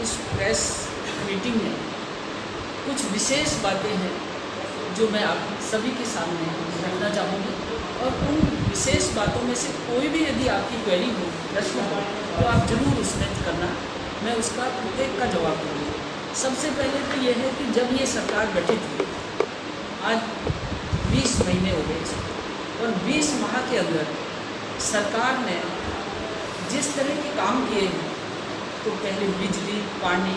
इस press meeting में कुछ विशेष बातें हैं जो मैं आप सभी के सामने रखना चाहूँगी, और उन विशेष बातों में से कोई भी यदि आपकी क्वेरी हो, प्रश्न हो, तो आप जरूर उसमें करना, मैं उसका प्रत्येक का जवाब दूँगी। सबसे पहले तो ये है कि जब ये सरकार गठित हुई, आज 20 महीने हो गए इसको, और 20 माह के अंदर सरकार ने जिस तरह के काम किए हैं, तो पहले बिजली, पानी,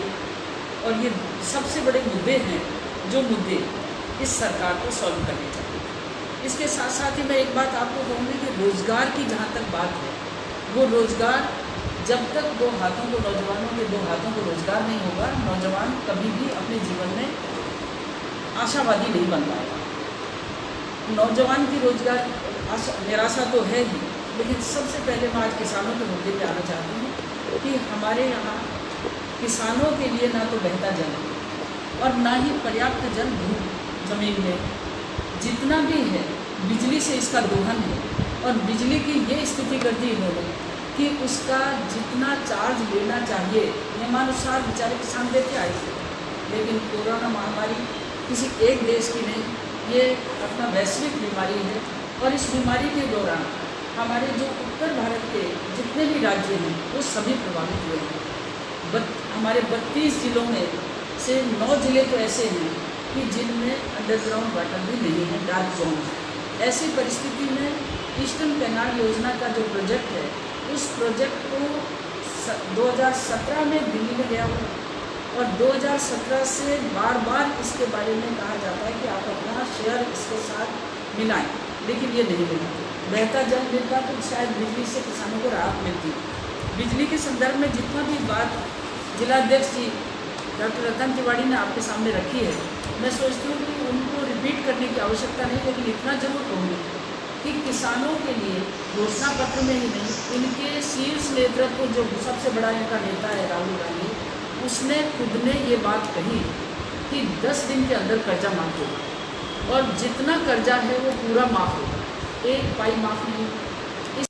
और ये सबसे बड़े मुद्दे हैं जो मुद्दे इस सरकार को सॉल्व करने चाहिए। इसके साथ साथ ही मैं एक बात आपको कहूँगी कि रोज़गार की जहाँ तक बात है, वो रोज़गार जब तक नौजवानों के 2 हाथों को रोज़गार नहीं होगा, नौजवान कभी भी अपने जीवन में आशावादी नहीं बन पाएगा। नौजवान की रोज़गार निराशा तो है ही, लेकिन सबसे पहले मैं आज किसानों के मुद्दे पे आना चाहती हूँ कि हमारे यहाँ किसानों के लिए ना तो बहता जल और ना ही पर्याप्त जल ज़मीन में जितना भी है, बिजली से इसका दोहन है, और बिजली की ये स्थिति कर दी इन्होंने कि उसका जितना चार्ज लेना चाहिए नियमानुसार बेचारे किसान देते आए थे, लेकिन कोरोना महामारी किसी एक देश की नहीं, ये अपना वैश्विक बीमारी है, और इस बीमारी के दौरान हमारे जो उत्तर भारत के जितने भी राज्य हैं वो सभी प्रभावित हुए हैं। हमारे 32 जिलों में से 9 जिले तो ऐसे हैं कि जिनमें अंडरग्राउंड वाटर भी नहीं है, डार्क जोन है। ऐसी परिस्थिति में ईस्टर्न कैनाल योजना का जो प्रोजेक्ट है, उस प्रोजेक्ट को 2017 में दिल्ली में गया हुआ, और 2017 से बार बार इसके बारे में कहा जाता है कि आप अपना शेयर इसके साथ मिलाएं, लेकिन ये नहीं मिला। बहता जल मिलता तो शायद बिजली से किसानों को राहत मिलती। बिजली के संदर्भ में जितना भी बात जिलाध्यक्ष जी डॉक्टर रतन तिवारी ने आपके सामने रखी है, मैं सोचती हूँ कि उनको रिपीट करने की आवश्यकता नहीं, लेकिन इतना जरूर कहूँगी कि किसानों के लिए घोषणा पत्र में ही नहीं, इनके शीर्ष नेतृत्व जो सबसे बड़ा इनका नेता है राहुल गांधी, उसने खुद ने ये बात कही कि 10 दिन के अंदर कर्जा माफ़ होगा, और जितना कर्जा है वो पूरा माफ़ होगा, 1 पाई माफ़ नहीं। इस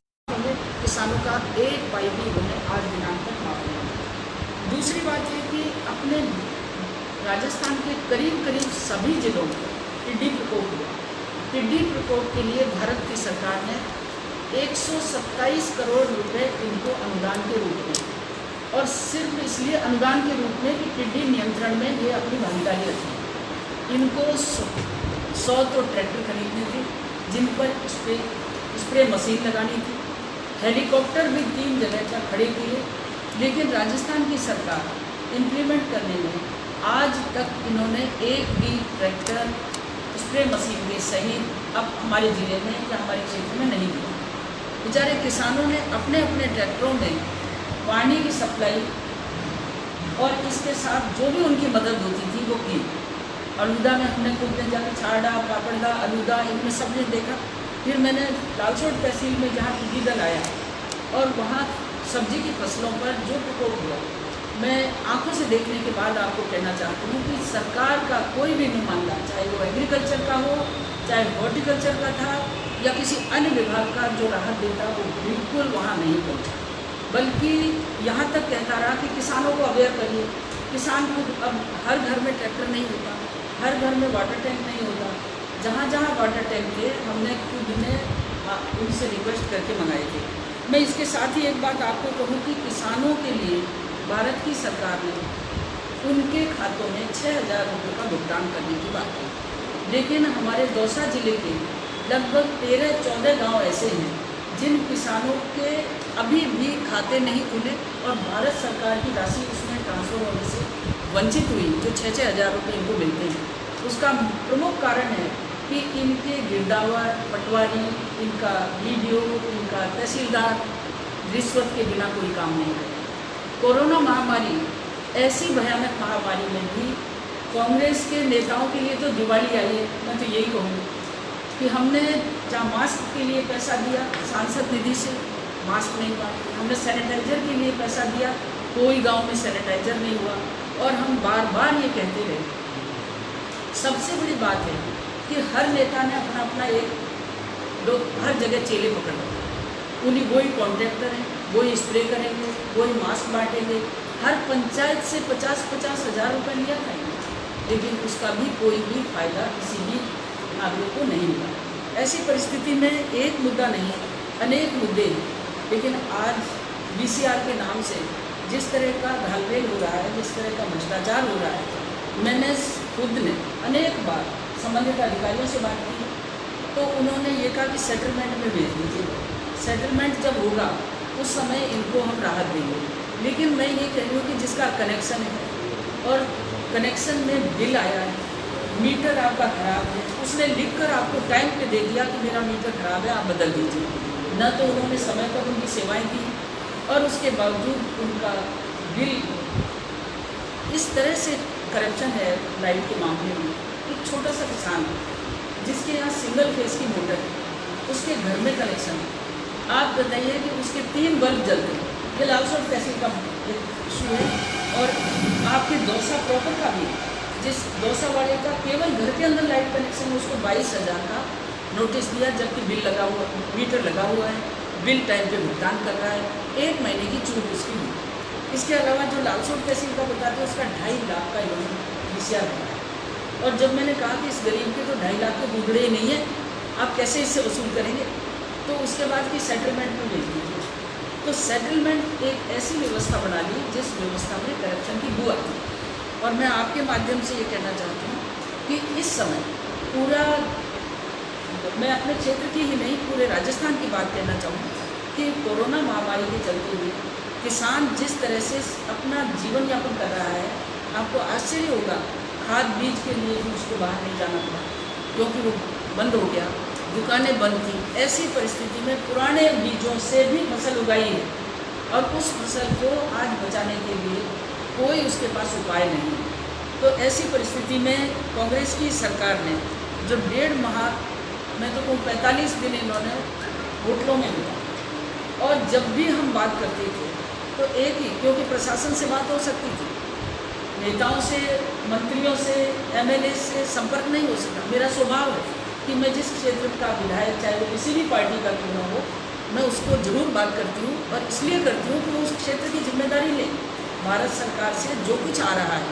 किसानों का 1 पाई भी उन्हें आज दिनांक तक माफ़ नहीं। दूसरी बात है कि अपने राजस्थान के करीब सभी जिलों में टिड्डी प्रकोप हुआ। टिड्डी प्रकोप के लिए भारत की सरकार ने 127 करोड़ रुपए इनको अनुदान के रूप में, और सिर्फ इसलिए अनुदान के रूप में कि टिड्डी नियंत्रण में ये अपनी भागीदारी रखें। इनको 100 तो ट्रैक्टर खरीदने थे, जिन पर स्प्रे मशीन लगानी थी, हेलीकॉप्टर भी 3 जगह पर खड़े किए, लेकिन राजस्थान की सरकार इम्प्लीमेंट करने में आज तक इन्होंने एक भी ट्रैक्टर स्प्रे मशीन के सहित अब हमारे ज़िले में या हमारे क्षेत्र में नहीं दिया। बेचारे किसानों ने अपने अपने ट्रैक्टरों में पानी की सप्लाई और इसके साथ जो भी उनकी मदद होती थी वो की। अलूदा में हमने खुद ने जाकर छाड़ा, पापड़दा, अलूदा, इनमें सब ने देखा। फिर मैंने लालसोट तहसील में जहाँ टिड्डी दल आया और वहाँ सब्जी की फसलों पर जो प्रकोप हुआ, मैं आंखों से देखने के बाद आपको कहना चाहती हूँ कि सरकार का कोई भी नुमाइंदा, चाहे वो एग्रीकल्चर का हो, चाहे हॉर्टिकल्चर का था या किसी अन्य विभाग का, जो राहत देता वो बिल्कुल वहाँ नहीं पहुँचा, बल्कि यहाँ तक कहता रहा कि किसानों को अवेयर करिए। किसान को अब हर घर में ट्रैक्टर नहीं होता, हर घर में वाटर टैंक नहीं होता। जहाँ जहाँ वाटर टैंक थे हमने खुद ने उनसे रिक्वेस्ट करके मंगाए थे। मैं इसके साथ ही एक बात आपको कहूँ कि किसानों के लिए भारत की सरकार ने उनके खातों में 6,000 रुपये का भुगतान करने की बात की, लेकिन हमारे दौसा जिले के लगभग 13-14 गाँव ऐसे हैं जिन किसानों के अभी भी खाते नहीं खुले और भारत सरकार की राशि उसमें ट्रांसफ़र होने से वंचित हुई, जो 6-6 हज़ार रुपये इनको मिलते हैं। उसका प्रमुख कारण है कि इनके गिरदावर, पटवारी, इनका BDO, इनका तहसीलदार रिश्वत के बिना कोई काम नहीं करते। कोरोना महामारी, ऐसी भयानक महामारी में भी कांग्रेस के नेताओं के लिए तो दिवाली आई है। मैं तो यही कहूँगी कि हमने जहाँ मास्क के लिए पैसा दिया सांसद निधि से, मास्क नहीं हुआ। हमने सैनिटाइज़र के लिए पैसा दिया, कोई गांव में सैनिटाइज़र नहीं हुआ। और हम बार बार ये कहते रहे। सबसे बड़ी बात है कि हर नेता ने अपना अपना एक लोग हर जगह चेले पकड़ रखे, उन्हीं वही कॉन्ट्रैक्टर हैं, वही स्प्रे करेंगे, वही मास्क बांटेंगे। हर पंचायत से 50-50 हज़ार रुपये लिया था, लेकिन उसका भी कोई भी फायदा किसी भी नागरिक को नहीं मिला। ऐसी परिस्थिति में एक मुद्दा नहीं, अनेक मुद्दे हैं, लेकिन आज VCR के नाम से जिस तरह का घालमेल हो रहा है, जिस तरह का भ्रष्टाचार हो रहा है, मैंने खुद ने अनेक बार संबंधित अधिकारियों से बात की, तो उन्होंने ये कहा कि सेटलमेंट में भेज दीजिए, सेटलमेंट जब होगा उस समय इनको हम राहत देंगे। लेकिन मैं ये कह रही हूँ कि जिसका कनेक्शन है और कनेक्शन में बिल आया है, मीटर आपका ख़राब है, उसने लिखकर आपको टाइम पे दे दिया कि मेरा मीटर ख़राब है, आप बदल दीजिए, न तो उन्होंने समय पर उनकी सेवाएं दी और उसके बावजूद उनका बिल इस तरह से करप्शन है लाइट के मामले में। एक छोटा सा किसान जिसके यहाँ सिंगल फेस की मोटर है, उसके घर में कनेक्शन है, आप बताइए कि उसके 3 बल्ब जलते हैं। ये लालसोट तहसील का इशू है और आपके दौसा प्रॉपर का भी, जिस दौसा वाले का केवल घर के अंदर लाइट कनेक्शन है, उसको 22,000 का नोटिस दिया, जबकि बिल लगा हुआ, मीटर लगा हुआ है, बिल टाइम पे भुगतान कर रहा है, 1 महीने की छूट उसकी हुई। इसके अलावा जो लालसोट तहसील का बताते हैं उसका 2.5 लाख का लोन VCR है। और जब मैंने कहा कि इस गरीब के तो 2.5 लाख के गुजरे ही नहीं है, आप कैसे इससे वसूल करेंगे, तो उसके बाद की सेटलमेंट में भेज दीजिए। तो सेटलमेंट एक ऐसी व्यवस्था बना ली जिस व्यवस्था में करप्शन की बू आती है। और मैं आपके माध्यम से ये कहना चाहती हूँ कि इस समय पूरा, मैं अपने क्षेत्र की ही नहीं पूरे राजस्थान की बात कहना चाहूँगी कि कोरोना महामारी के चलते हुए किसान जिस तरह से अपना जीवन यापन कर रहा है, आपको आश्चर्य होगा, खाद बीज के लिए भी उसको बाहर नहीं जाना पड़ा क्योंकि वो बंद हो गया, दुकानें बंद थी। ऐसी परिस्थिति में पुराने बीजों से भी फसल उगाई है और उस फसल को आज बचाने के लिए कोई उसके पास उपाय नहीं है। तो ऐसी परिस्थिति में कांग्रेस की सरकार ने जो 1.5 माह, मैं तो कहूँ 45 दिन इन्होंने होटलों में बिताए। और जब भी हम बात करते थे तो एक ही, क्योंकि प्रशासन से बात हो सकती थी, नेताओं से, मंत्रियों से, MLA से संपर्क नहीं हो सकता। मेरा स्वभाव है कि मैं जिस क्षेत्र का विधायक, चाहे वो किसी भी पार्टी का क्यों ना हो, मैं उसको ज़रूर बात करती हूँ और इसलिए करती हूँ कि वो उस क्षेत्र की जिम्मेदारी ले। भारत सरकार से जो कुछ आ रहा है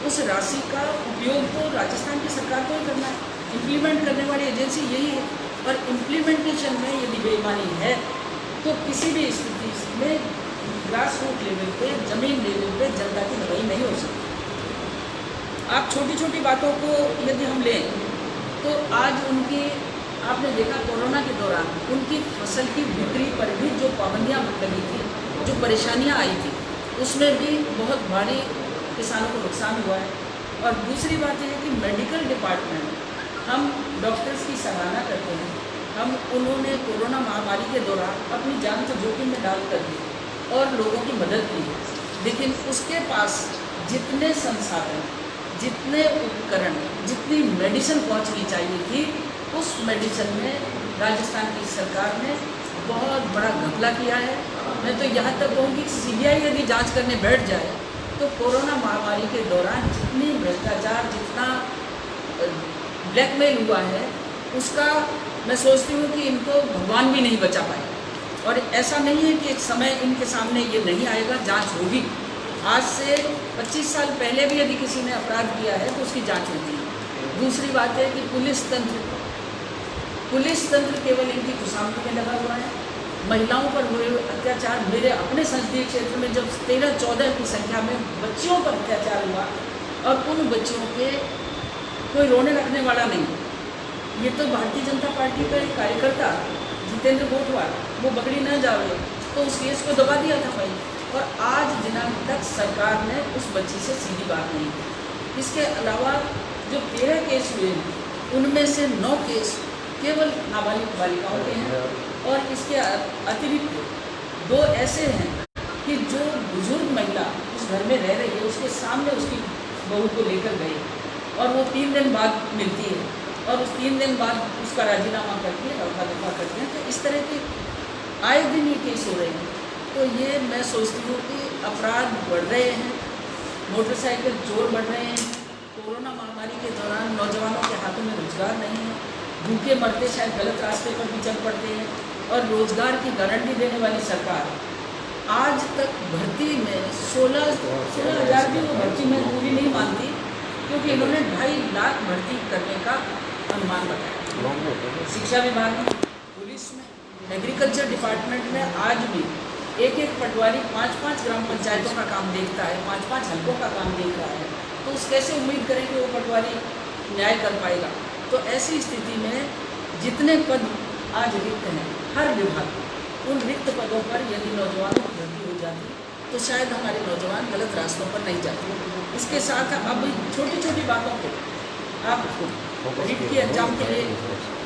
उस राशि का उपयोग तो राजस्थान की सरकार को ही करना है, इम्प्लीमेंट करने वाली एजेंसी यही है। और इम्प्लीमेंटेशन में यदि बेईमानी है तो किसी भी स्थिति में ग्रास रूट लेवल पे, ज़मीन लेवल पे जनता की भलाई नहीं हो सकती। आप छोटी छोटी बातों को यदि हम लें तो आज उनकी, आपने देखा कोरोना के दौरान उनकी फसल की बिक्री पर भी जो पाबंदियाँ लगी थी, जो परेशानियाँ आई थी, उसमें भी बहुत भारी किसानों को नुकसान हुआ है। और दूसरी बात यह है कि मेडिकल डिपार्टमेंट, हम डॉक्टर्स की सराहना करते हैं, उन्होंने कोरोना महामारी के दौरान अपनी जान को जोखिम में डाल कर दी और लोगों की मदद की है। लेकिन उसके पास जितने संसाधन, जितने उपकरण, जितनी मेडिसिन पहुंचनी चाहिए थी, उस मेडिसिन में राजस्थान की सरकार ने बहुत बड़ा घपला किया है। मैं तो यहाँ तक कहूँगी कि CBI यदि जांच करने बैठ जाए तो कोरोना महामारी के दौरान जितनी भ्रष्टाचार, जितना ब्लैकमेल हुआ है, उसका मैं सोचती हूँ कि इनको भगवान भी नहीं बचा पाए। और ऐसा नहीं है कि एक समय इनके सामने ये नहीं आएगा, जांच होगी। आज से 25 साल पहले भी यदि किसी ने अपराध किया है तो उसकी जांच होती है। दूसरी बात है कि पुलिस तंत्र केवल इनकी खुशामदी में लगा हुआ है। महिलाओं पर हुए अत्याचार, मेरे अपने संसदीय क्षेत्र में जब 13-14 की संख्या में बच्चियों पर अत्याचार हुआ और उन बच्चियों के कोई रोने रखने वाला नहीं, ये तो भारतीय जनता पार्टी का एक कार्यकर्ता जितेंद्र गोठवाल, वो बगड़ी न जावे तो उस केस को दबा दिया था भाई। और आज दिनांक तक सरकार ने उस बच्ची से सीधी बात नहीं की। इसके अलावा जो 13 केस हुए हैं उनमें से 9 केस केवल नाबालिग बालिकाओं के हैं और इसके अतिरिक्त 2 ऐसे हैं कि जो बुजुर्ग महिला उस घर में रह रही है, उसके सामने उसकी बहू को लेकर गई और वो 3 दिन बाद मिलती है और उस 3 दिन बाद उसका राजीनामा करके रफा दफा करते हैं। तो इस तरह के आए दिन ये केस हो रहे हैं। तो ये मैं सोचती हूँ कि अपराध बढ़ रहे हैं, मोटरसाइकिल चोर बढ़ रहे हैं। कोरोना महामारी के दौरान नौजवानों के हाथों में रोजगार नहीं है, भूखे मरते शायद गलत रास्ते पर भी चल पड़ते हैं। और रोजगार की गारंटी देने वाली सरकार आज तक भर्ती में 16,000 भी वो भर्ती में पूरी नहीं मानती, क्योंकि इन्होंने 2.5 लाख भर्ती करने का अनुमान बताया। शिक्षा विभाग में, पुलिस में, एग्रीकल्चर डिपार्टमेंट में आज भी एक पटवारी 5-5 ग्राम पंचायतों का काम देखता है, 5-5 हल्कों का काम देख रहा है, तो उस कैसे उम्मीद करें कि वो पटवारी न्याय कर पाएगा। तो ऐसी स्थिति में जितने पद आज रिक्त हैं हर विभाग में, उन रिक्त पदों पर यदि नौजवानों की भर्ती हो जाती तो शायद हमारे नौजवान गलत रास्तों पर नहीं जाते। इसके साथ अब छोटी छोटी बातों को आप रिट के एग्ज़ाम के लिए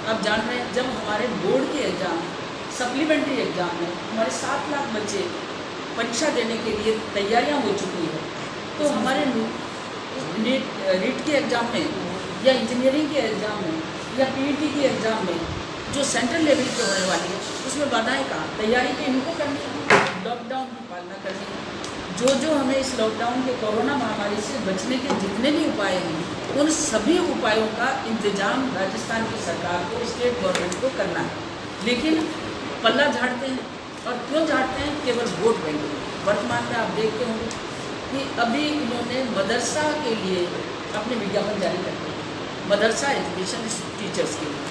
आप जान रहे हैं, जब हमारे बोर्ड के एग्ज़ाम सप्लीमेंट्री एग्ज़ाम में हमारे 7 लाख बच्चे परीक्षा देने के लिए तैयारियां हो चुकी है, तो हमारे रिट के एग्ज़ाम में या इंजीनियरिंग के एग्ज़ाम में या पीईटी के एग्ज़ाम में जो सेंट्रल लेवल पे होने वाली है उसमें बाधाएं कहाँ? तैयारी तो इनको करनी है, लॉकडाउन की पालना करनी है। जो हमें इस लॉकडाउन के कोरोना महामारी से बचने के जितने भी उपाय हैं उन सभी उपायों का इंतजाम राजस्थान की सरकार को, स्टेट गवर्नमेंट को करना है। लेकिन पल्ला झाड़ते हैं, और क्यों झाड़ते हैं? केवल वोट बैंक। वर्तमान में आप देखते होंगे कि अभी इन्होंने मदरसा के लिए अपने विज्ञापन जारी करते हैं, मदरसा एजुकेशन टीचर्स के लिए।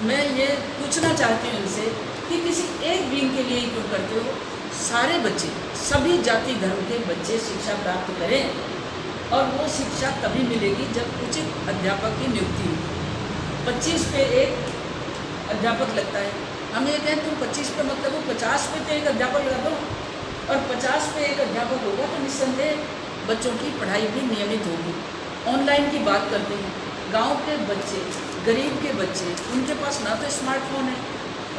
मैं ये पूछना चाहती हूँ इनसे कि किसी एक विंग के लिए ही क्यों करते हो? सारे बच्चे, सभी जाति धर्म के बच्चे शिक्षा प्राप्त करें, और वो शिक्षा तभी मिलेगी जब उचित अध्यापक की नियुक्ति हो। 25 पे एक अध्यापक लगता है, हम ये कहें तुम 25 पे मत लगो, 50 पे तो एक अध्यापक लगा दो, और 50 पे एक अध्यापक होगा तो निस्संदेह बच्चों की पढ़ाई भी नियमित होगी। ऑनलाइन की बात करते हैं, गांव के बच्चे, गरीब के बच्चे, उनके पास ना तो स्मार्टफोन है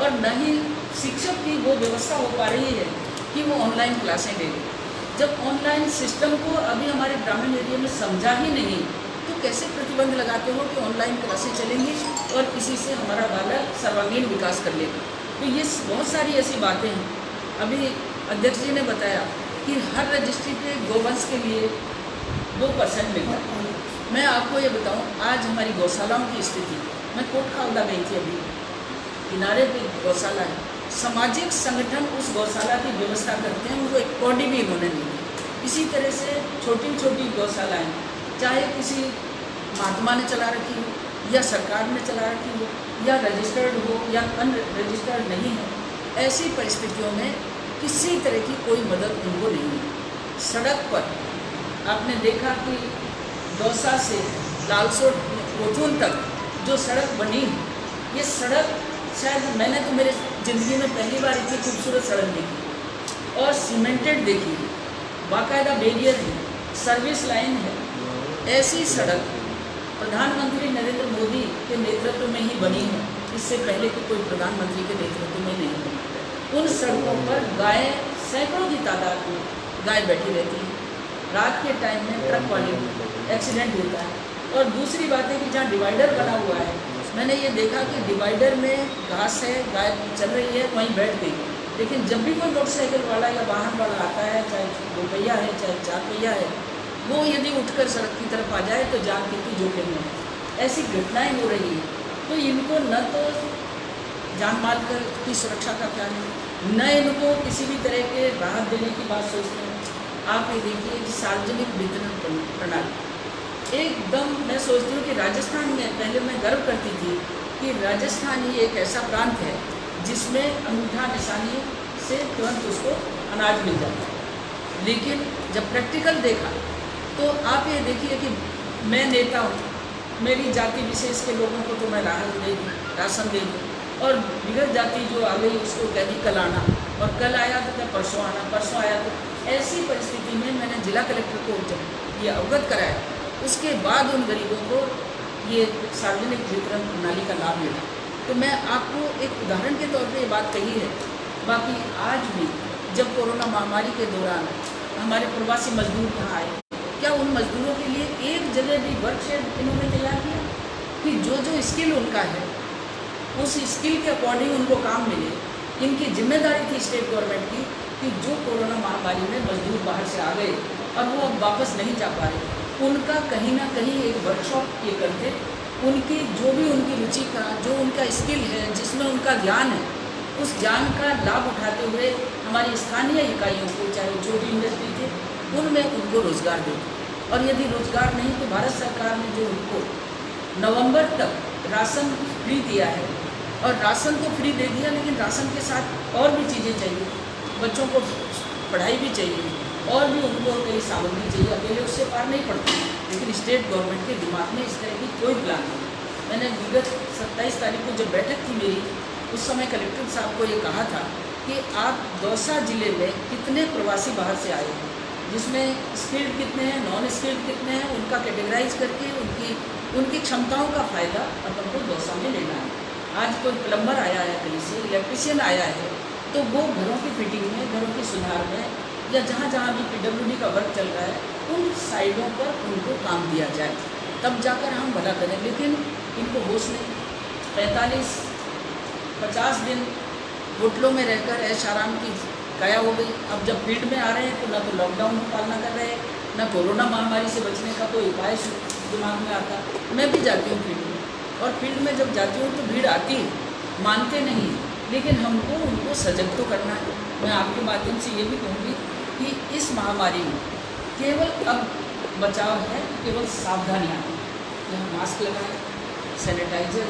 और न ही शिक्षक की वो व्यवस्था हो पा रही है कि वो ऑनलाइन क्लासें ले लें। जब ऑनलाइन सिस्टम को अभी हमारे ग्रामीण एरिया में समझा ही नहीं, तो कैसे प्रतिबंध लगाते हो कि ऑनलाइन क्लासें चलेंगी और इसी से हमारा बालक सर्वांगीण विकास कर लेगा? तो ये बहुत सारी ऐसी बातें हैं। अभी अध्यक्ष जी ने बताया कि हर रजिस्ट्री पे गोवंश के लिए 2% मिलता है। मैं आपको ये बताऊं, आज हमारी गौशालाओं की स्थिति, मैं कोट खावड़ा गई थी, अभी किनारे पे गौशाला है, सामाजिक संगठन उस गौशाला की व्यवस्था करते हैं, उनको एक कौड़ी भी इन्होंने नहीं दी। इसी तरह से छोटी छोटी गौशालाएँ, चाहे किसी महात्मा ने चला रखी हो या सरकार ने चला रखी हो या रजिस्टर्ड हो या अनरजिस्टर्ड नहीं है, ऐसी परिस्थितियों में किसी तरह की कोई मदद उनको नहीं है। सड़क पर आपने देखा कि दौसा से लालसोट कोथून तक जो सड़क बनी, ये सड़क शायद मैंने तो मेरे ज़िंदगी में पहली बार इतनी खूबसूरत सड़क देखी, और सीमेंटेड देखी, बाकायदा बैरियर है, सर्विस लाइन है। ऐसी सड़क प्रधानमंत्री नरेंद्र मोदी के नेतृत्व में ही बनी है, इससे पहले कि कोई प्रधानमंत्री के नेतृत्व में नहीं बनी। उन सड़कों पर गायें, सैकड़ों की तादाद में गाय बैठी रहती है। रात के टाइम में ट्रक वाले एक्सीडेंट होता है। और दूसरी बात है कि जहाँ डिवाइडर बना हुआ है, मैंने ये देखा कि डिवाइडर में घास है, गाय चल रही है, वहीं बैठ गई, लेकिन जब भी कोई मोटरसाइकिल वाला या वाहन वाला आता है, चाहे 2 पहिया है चाहे 4 पहिया है, वो यदि उठकर सड़क की तरफ आ जाए तो जान की जोखिम में ऐसी घटनाएं हो रही है। तो इनको न तो जान माल की सुरक्षा का ख्याल है, न इनको किसी भी तरह के राहत देने की बात सोचते हैं। आप ये देखिए कि सार्वजनिक वितरण प्रणाली एकदम, मैं सोचती हूँ कि राजस्थान में, पहले मैं गर्व करती थी कि राजस्थान ही एक ऐसा प्रांत है जिसमें अंगूठा निशानी से तुरंत उसको अनाज मिल जाता है। लेकिन जब प्रैक्टिकल देखा तो आप ये देखिए कि मैं नेता हूँ, मेरी जाति विशेष के लोगों को तो मैं राशन दे दूँ, और बिगड़ जाति जो आ गई उसको कह दी कल आना, और कल आया तो क्या परसों आना, परसों आया तो। ऐसी परिस्थिति में मैंने जिला कलेक्टर को जब ये अवगत कराया, उसके बाद उन गरीबों को ये सार्वजनिक वितरण प्रणाली का लाभ मिला। तो मैं आपको एक उदाहरण के तौर पे ये बात कही है। बाकी आज भी जब कोरोना महामारी के दौरान हमारे प्रवासी मजदूर यहाँ आए, क्या उन मजदूरों के लिए एक जगह भी वर्कशेड इन्होंने तैयार किया कि जो स्किल उनका है उस स्किल के अकॉर्डिंग उनको काम मिले? इनकी जिम्मेदारी थी स्टेट गवर्नमेंट की कि जो कोरोना महामारी में मजदूर बाहर से आ गए और वो अब वापस नहीं जा पा रहे, उनका कहीं ना कहीं एक वर्कशॉप ये करते, उनकी जो भी उनकी रुचि का, जो उनका स्किल है, जिसमें उनका ज्ञान है, उस ज्ञान का लाभ उठाते हुए हमारी स्थानीय इकाइयों को, चाहे वो छोटी इंडस्ट्री थे, उनमें उनको रोज़गार दें। और यदि रोज़गार नहीं तो भारत सरकार ने जो उनको नवंबर तक राशन फ्री दिया है, और राशन तो फ्री दे दिया, लेकिन राशन के साथ और भी चीज़ें चाहिए, बच्चों को पढ़ाई भी चाहिए, और भी उनको कई सामग्री चाहिए, अकेले उससे पार नहीं पड़ती। लेकिन स्टेट गवर्नमेंट के दिमाग में इस तरह की कोई प्लान नहीं। मैंने विगत 27 तारीख को जब बैठक थी मेरी, उस समय कलेक्टर साहब को ये कहा था कि आप दौसा ज़िले में कितने प्रवासी बाहर से आए हैं, जिसमें स्किल्ड कितने हैं, नॉन स्किल्ड कितने हैं, उनका कैटेगराइज करके उनकी क्षमताओं का फ़ायदा अपन को दौसा में लेना है। आज कोई प्लम्बर आया है, कहीं से इलेक्ट्रिशियन आया है, तो वो घरों की फिटिंग में, घरों के सुधार में, या जहाँ जहाँ भी PWD का वर्क चल रहा है, उन साइडों पर उनको काम दिया जाए, तब जाकर हम भला करें। लेकिन इनको होश नहीं। 45-50 दिन होटलों में रहकर ऐश आराम की काया हो गई। अब जब फील्ड में आ रहे हैं तो ना तो लॉकडाउन की पालना कर रहे हैं, ना कोरोना महामारी से बचने का कोई उपाय दिमाग में आता। मैं भी जाती हूँ फील्ड में, और फील्ड में जब जाती हूँ तो भीड़ आती है, मानते नहीं, लेकिन हमको उनको सजग तो करना है। मैं आपके माध्यम से ये भी कहूँगी कि इस महामारी में केवल अब बचाव है, केवल सावधानियाँ, यहाँ मास्क लगाएं, सैनिटाइज़र,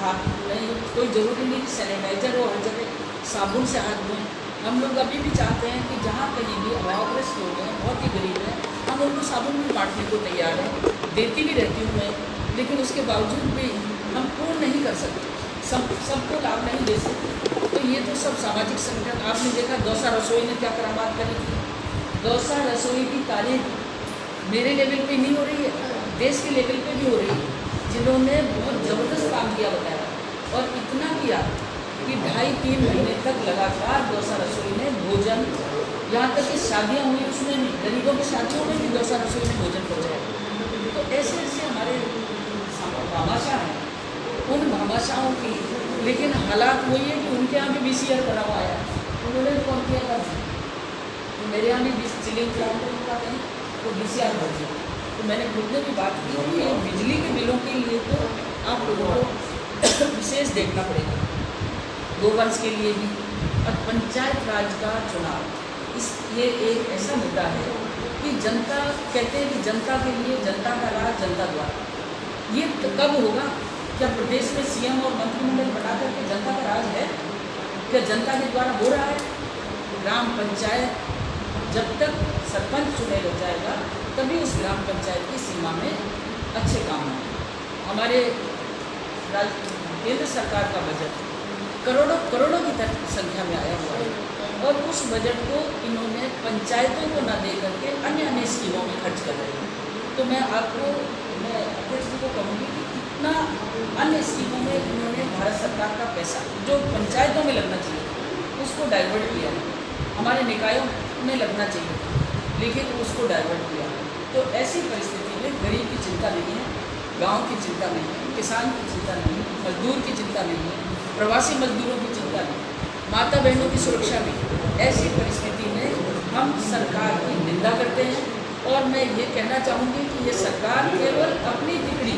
हाथ नहीं, कोई ज़रूरी नहीं कि सैनिटाइज़र हो, हर जगह साबुन से हाथ धोएं। हम लोग अभी भी चाहते हैं कि जहाँ कहीं भी अभावग्रस्त लोग हैं, बहुत ही गरीब हैं, हम उनको साबुन भी बांटने को तैयार हैं, देती भी रहती हूँ मैं, लेकिन उसके बावजूद भी हम पूर्ण नहीं कर सकते, सबको लाभ नहीं दे सकते। तो ये तो सब सामाजिक संगठन, आपने देखा दौसा रसोई ने क्या करामात करी थी। दौसा रसोई की तारीफ मेरे लेवल पे नहीं हो रही है, देश के लेवल पे भी हो रही है, जिन्होंने बहुत ज़बरदस्त काम किया बताया, और इतना किया कि 2.5-3 महीने तक लगातार दौसा रसोई ने भोजन, यहाँ तक कि शादियाँ हुई उसमें भी, गरीबों की शादियों में भी दौसा रसोई ने भोजन पहुँचाया। तो ऐसे ऐसे हमारे भामाशाह हैं, उन भामाशाहों की, लेकिन हालात वही है कि उनके यहाँ भी VCR बना हुआ आया, उन्होंने कौन किया था, तो मेरे यहाँ भी चिलिंग प्लांट का कहीं तो VCR भर दिया। तो मैंने खुद ने भी बात की कि बिजली के बिलों के लिए तो आप लोगों को विशेष देखना पड़ेगा, गोवंश के लिए भी। और पंचायत राज का चुनाव, ये एक ऐसा मुद्दा है कि जनता, कहते हैं कि जनता के लिए, जनता का राज जनता द्वारा। ये तो कब होगा, क्या प्रदेश में CM और मंत्रिमंडल बना करके जनता का राज है? क्या जनता के द्वारा हो रहा है? ग्राम पंचायत जब तक सरपंच चुने हो जाएगा, तभी उस ग्राम पंचायत की सीमा में अच्छे काम होंगे। हमारे केंद्र सरकार का बजट करोड़ों की संख्या में आया हुआ है, और उस बजट को इन्होंने पंचायतों को न दे करके अन्य स्कीमों में खर्च कर रहे हैं। तो मैं अध्यक्ष जी को कहूँगी कि इतना अन्य स्कीमों में इन्होंने भारत सरकार का पैसा जो पंचायतों में लगना चाहिए उसको डाइवर्ट किया, हमारे निकायों में लगना चाहिए, लेकिन उसको डाइवर्ट किया। तो ऐसी परिस्थिति में गरीब की चिंता नहीं है, गांव की चिंता नहीं है, किसान की चिंता नहीं है, मजदूर की चिंता नहीं है, प्रवासी मजदूरों की चिंता नहीं, माता बहनों की सुरक्षा नहीं। ऐसी परिस्थिति में हम सरकार की निंदा करते हैं, और मैं ये कहना चाहूँगी कि ये सरकार केवल अपनी तिकड़ी,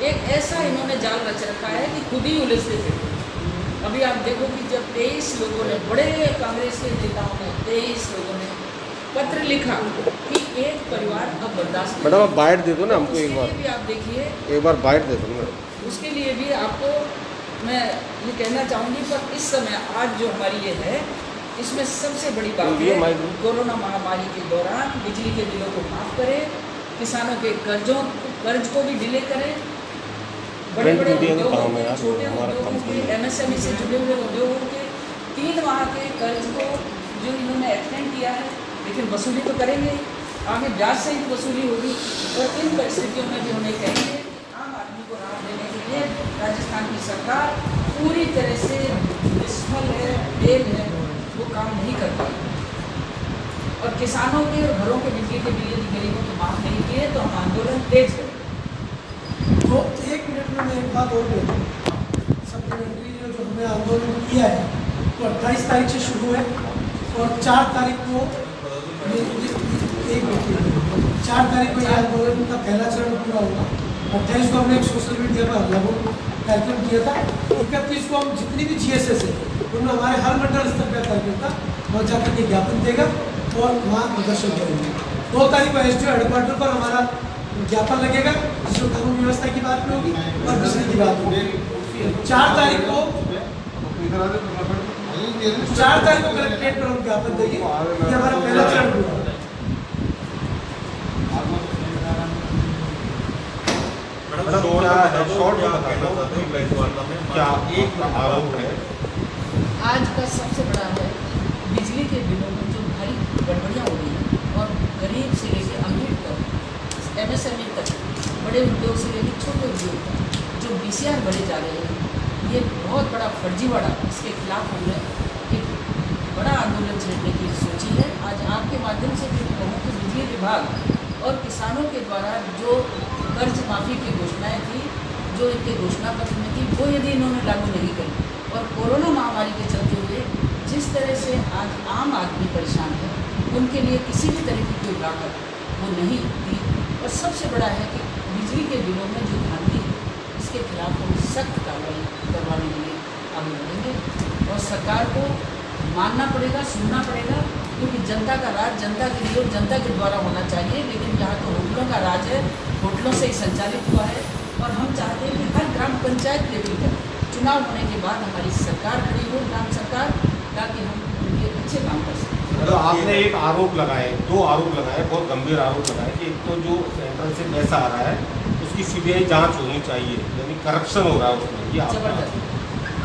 एक ऐसा इन्होंने जाल रच रखा है कि खुद ही उलझते थे। अभी आप देखो कि जब 23 लोगों ने, बड़े कांग्रेस के नेताओं ने, 23 लोगों ने पत्र लिखा कि एक परिवार अब बर्दाश्त। मैडम आप बाइट दे दो ना हमको एक बार, भी आप देखिए, एक बार बाइट दे दो ना। उसके लिए भी आपको मैं ये कहना चाहूँगी, पर इस समय आज जो हमारी ये है, इसमें सबसे बड़ी बात है कोरोना महामारी के दौरान बिजली के बिलों को माफ़ करें, किसानों के कर्ज को भी डिले करें, बड़े बड़े उद्योगों के, छोटे उद्योगों के, MSME से जुड़े हुए उद्योगों के 3 माह के कर्ज को जो इन्होंने एक्सटेंड किया है, लेकिन वसूली तो करेंगे, आगे ब्याज सहित वसूली होगी। और इन परिस्थितियों में भी उन्हें कहेंगे आम आदमी को राहत देने के लिए राजस्थान की सरकार पूरी तरह से विफल है, फेल है, वो काम नहीं कर पाई। और किसानों के और घरों के बिजली के बिल यदि गरीबों को माफ नहीं किए तो हम आंदोलन तेज करें। तो 1 मिनट में मैं एक बात और बोलूँ, सप्लीमेंट्री जो हमने आंदोलन किया है तो 28 तारीख से शुरू है, और 4 तारीख को 4 तारीख को यह आंदोलन का पहला चरण पूरा होगा। 28 को हमने एक सोशल मीडिया पर लागू कार्यक्रम किया था। 31 को हम जितनी भी GSS है उनमें हमारे हर मंडल स्तर का कार्यकर्ता वहाँ जाकर के ज्ञापन देगा और वहाँ प्रदर्शन करेंगे। 2 तारीख को SDO हेडक्वार्टर पर हमारा ज्ञापन लगेगा, जिसमें कानून व्यवस्था की बात भी होगी और बिजली की बात होगी। 4 तारीख को कलेक्ट्रेट पर हम ज्ञापन देंगे। ये हमारा पहला चरण हुआ। क्या एक आरोप है? आज का सबसे बड़ा है बिजली के बिलों में जो भारी गड़बड़ियाँ हो रही हैं और गरीब से लेकर अमीर तक, MSME तक, बड़े उद्योग से लेकर छोटे उद्योग तक जो BCR बढ़े जा रहे हैं, ये बहुत बड़ा फर्जीवाड़ा, इसके खिलाफ हमने एक बड़ा आंदोलन छेड़ने की सोची है। आज आपके माध्यम से भी कहूँ कि बिजली विभाग और किसानों के द्वारा जो कर्ज माफ़ी की घोषणाएँ थी, जो इनके घोषणा पत्र में थी, वो यदि इन्होंने लागू नहीं करी और कोरोना महामारी के चलते हुए जिस तरह से आज आम आदमी परेशान है, उनके लिए किसी भी तरह की कोई राहत वो नहीं दी। और सबसे बड़ा है कि बिजली के बिलों में जो धांधली है, इसके खिलाफ हम सख्त कार्रवाई करवाने के लिए आगे बढ़ेंगे और सरकार को मानना पड़ेगा, सुनना पड़ेगा, क्योंकि जनता का राज जनता के लिए और जनता के द्वारा होना चाहिए। लेकिन यहाँ तो होटलों का राज है, होटलों से ही संचालित हुआ है और हम चाहते हैं कि हर ग्राम पंचायत लेवल पर चुनाव होने के बाद हमारी सरकार खड़ी हो, ग्राम सरकार, ताकि हम उनके अच्छे काम कर सकें। तो आपने एक आरोप लगाए, 2 आरोप लगाए, बहुत गंभीर आरोप लगाए कि एक तो जो सेंट्रल से पैसा आ रहा है उसकी CBI जांच होनी चाहिए, यानी करप्शन हो रहा है उसमें, ये जबरदस्त।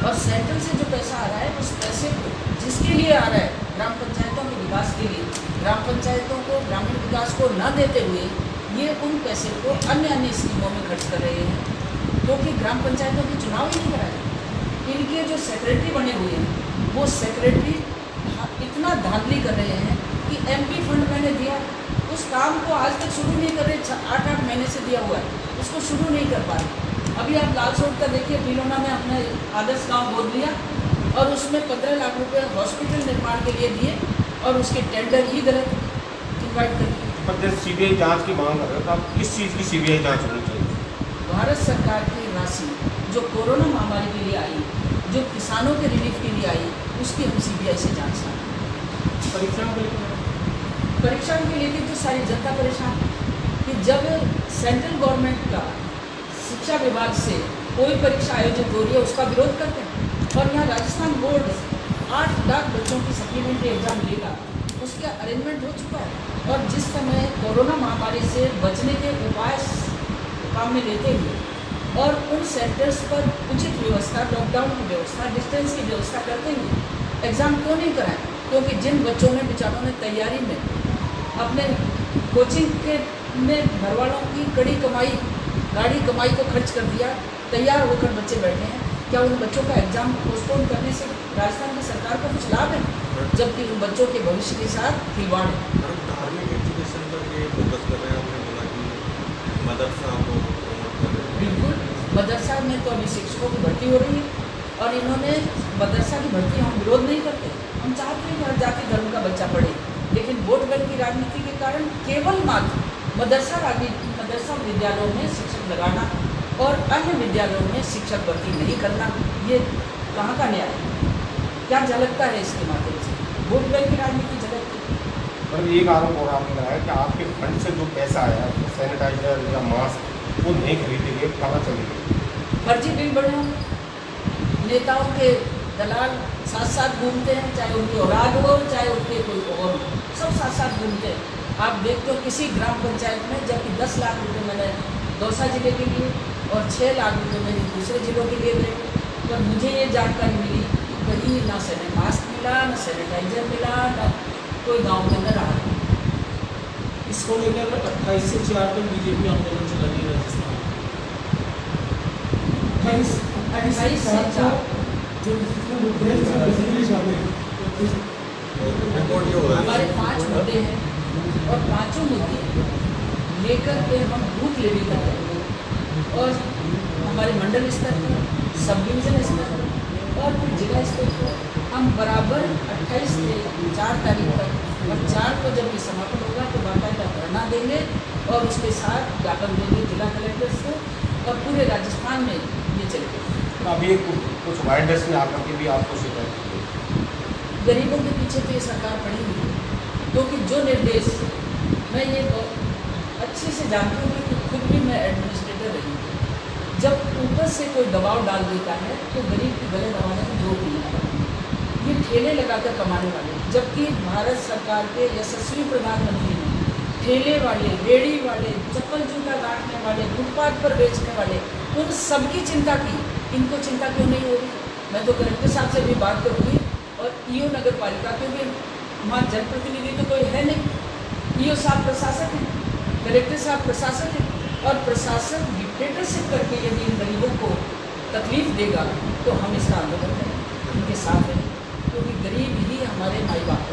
और सेंट्रल से जो पैसा आ रहा है, उस पैसे को जिसके लिए आ रहा है, ग्राम पंचायतों के विकास के लिए, ग्राम पंचायतों को ग्रामीण विकास को न देते हुए ये उन पैसे को अन्य स्कीमों में खर्च कर रहे हैं, क्योंकि ग्राम पंचायतों के चुनाव ही नहीं कराए। इनके जो सेक्रेटरी बने हुए हैं, वो सेक्रेटरी इतना धांधली कर रहे हैं कि MP फंड मैंने दिया, उस काम को आज तक शुरू नहीं कर रहे। 8-8 महीने से दिया हुआ है, उसको शुरू नहीं कर पा रहे। अभी आप लाल सोट का देखिए, बिलोना में अपने आदर्श गाँव गोद लिया और उसमें 15 लाख रुपये हॉस्पिटल निर्माण के लिए दिए और उसके टेंडर ही गलत इन्वाइट कर दिए। पर जब CBI जांच की मांग कर रहे हो तो आप किस चीज़ की CBI जांच होनी चाहिए? भारत सरकार की राशि जो कोरोना महामारी के लिए आई, जो किसानों के रिलीफ के लिए आई, उसकी हम CBI से जांच चाहते हैं। परीक्षाओं के लिए तो सारी जनता परेशान कि जब सेंट्रल गवर्नमेंट का शिक्षा विभाग से कोई परीक्षा आयोजित हो रही है, उसका विरोध करते हैं। और यहाँ राजस्थान बोर्ड 8 लाख बच्चों की सप्लीमेंट्री एग्जाम लेगा, उसका अरेंजमेंट हो चुका है। और जिस समय कोरोना महामारी से बचने के उपाय काम में लेते हुए और उन सेंटर्स पर उचित व्यवस्था, लॉकडाउन की व्यवस्था, डिस्टेंस की व्यवस्था करते हुए एग्ज़ाम क्यों नहीं कराएं? क्योंकि जिन बच्चों ने बेचारों ने तैयारी में अपने कोचिंग के में घर वालों की कड़ी कमाई, गाड़ी कमाई को खर्च कर दिया, तैयार होकर बच्चे बैठे हैं, क्या उन बच्चों का एग्ज़ाम पोस्टपोन करने से राजस्थान की सरकार को कुछ लाभ है? जबकि उन बच्चों के भविष्य के साथ खिलवाड़ है। धार्मिक एजुकेशन पर ये फोकस कर रहे हैं, आपने बोला कि मदरसा को प्रमोट कर रहे हैं। बिल्कुल, मदरसा में तो अभी शिक्षकों की भर्ती हो रही है और इन्होंने मदरसा की भर्ती हम विरोध नहीं करते, हम चाहते हैं कि हर जाति धर्म का बच्चा पढ़े, लेकिन वोट बैंक की राजनीति के कारण केवल मात्र मदरसा विद्यालयों में शिक्षक लगाना और अन्य विद्यालयों में शिक्षक भर्ती नहीं करना, ये कहाँ का न्याय है? क्या झलकता है इसके माध्यम से? वोट बैंक की राजनीति झलकती है। पर एक आरोप और आपने लगाया कि आपके फंड से जो पैसा आया, सैनिटाइजर या मास्क वो नहीं खरीदे गए, कहाँ चले गए? फर्जी बिल बने हों, नेताओं के दलाल साथ साथ घूमते हैं, चाहे उनकी औलाद हो चाहे उनके कोई और हो, सब साथ साथ घूमते हैं। आप देखते हो किसी ग्राम पंचायत में जबकि 10 लाख रुपये मैंने दौसा जिले के लिए और 6 लाख रुपये मैंने दूसरे जिलों के लिए दिए, पर मुझे ये जानकारी मिली कि कहीं ना मास्क मिला, ना सैनिटाइजर मिला, ना कोई गाँव के अंदर आ। इसको लेकर 28 से 4 तक बीजेपी आंदोलन चला रही है राजस्थान में। 28 से 4 जो मुद्दे हैं बिजली शामिल है। रिपोर्ट ये हो रहा है हमारे 5 मुद्दे हैं और पांचों मुद्दे लेकर के हम बूथ लेवल कर रहे हैं और हमारे मंडल स्तर पर, सब डिवीज़न स्तर पर और फिर जिला स्तर पर हम बराबर 28 से 4 तारीख तक और 4 को जब ये समापन होगा तो बाकायदा धरना देंगे और उसके साथ ज्ञापन देंगे जिला कलेक्टर से और पूरे राजस्थान में ये चलेगा। अभी कुछ वाइट ड्रेस में आकर के भी आपको शिकायत गरीबों के पीछे तो ये सरकार पड़ी हुई है, क्योंकि जो निर्देश मैं ये बहुत अच्छे से जानती हूँ कि खुद भी मैं एडमिनिस्ट्रेटर रही हूँ। जब ऊपर से कोई दबाव डाल देता है तो गरीब के गले दबाने की जरूरत नहीं है। ये ठेले लगाकर कमाने वाले, जबकि भारत सरकार के यशस्वी प्रधानमंत्री ने ठेले वाले, रेड़ी वाले, चप्पल जूता काटने वाले, फुटपाथ पर बेचने वाले, उन सबकी चिंता की। इनको चिंता क्यों नहीं हो रही? मैं तो कलेक्टर साहब से भी बात करूँगी और ईओ नगर पालिका, क्योंकि वहाँ जनप्रतिनिधि तो कोई है नहीं। ईओ साहब प्रशासक हैं, कलेक्टर साहब प्रशासक हैं, और प्रशासन डिक्टेटरशिप करके यदि इन गरीबों को तकलीफ देगा तो हम इसका आंदोलन करेंगे, उनके साथ रहेंगे, क्योंकि गरीब ही हमारे माई बाप हैं।